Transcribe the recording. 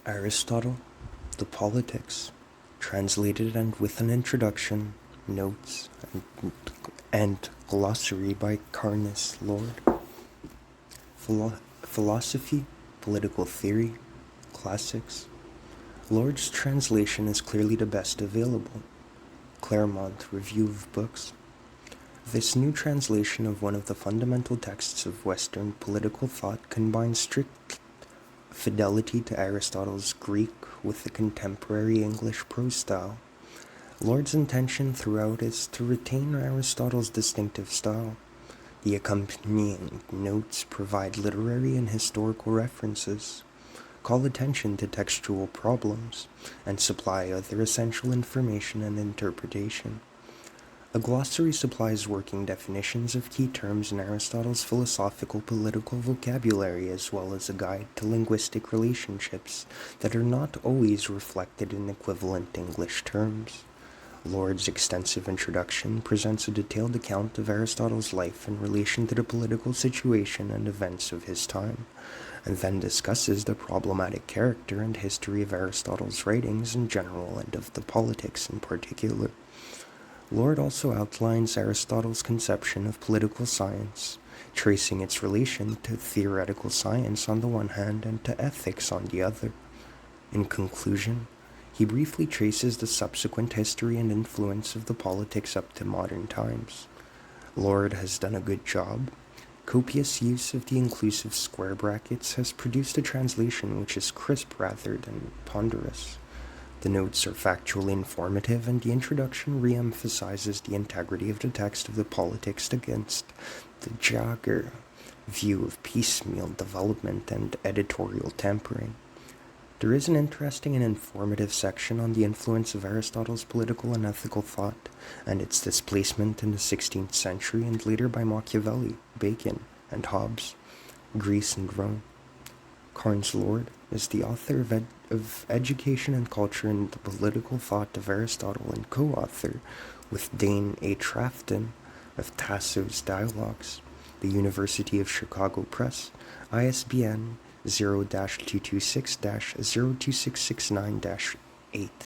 Aristotle, The Politics, translated and with an introduction, notes, and glossary by Carnes Lord. Philosophy, Political Theory, Classics. Lord's translation is clearly the best available. Claremont Review of Books. This new translation of one of the fundamental texts of Western political thought combines strict fidelity to Aristotle's Greek with the contemporary English prose style. Lord's intention throughout is to retain Aristotle's distinctive style. The accompanying notes provide literary and historical references, call attention to textual problems, and supply other essential information and interpretation. A glossary supplies working definitions of key terms in Aristotle's philosophical political vocabulary, as well as a guide to linguistic relationships that are not always reflected in equivalent English terms. Lord's extensive introduction presents a detailed account of Aristotle's life in relation to the political situation and events of his time, and then discusses the problematic character and history of Aristotle's writings in general and of the politics in particular. Lord also outlines Aristotle's conception of political science, tracing its relation to theoretical science on the one hand and to ethics on the other. In conclusion, he briefly traces the subsequent history and influence of the politics up to modern times. Lord has done a good job. Copious use of the inclusive square brackets has produced a translation which is crisp rather than ponderous. The notes are factually informative, and the introduction re-emphasizes the integrity of the text of the politics against the Jager view of piecemeal development and editorial tampering. There is an interesting and informative section on the influence of Aristotle's political and ethical thought, and its displacement in the 16th century and later by Machiavelli, Bacon, and Hobbes, Greece and Rome. Carnes Lord is the author of Education and Culture in the Political Thought of Aristotle and co-author with Dane A. Trafton of Tasso's Dialogues, the University of Chicago Press, ISBN 0-226-02669-8.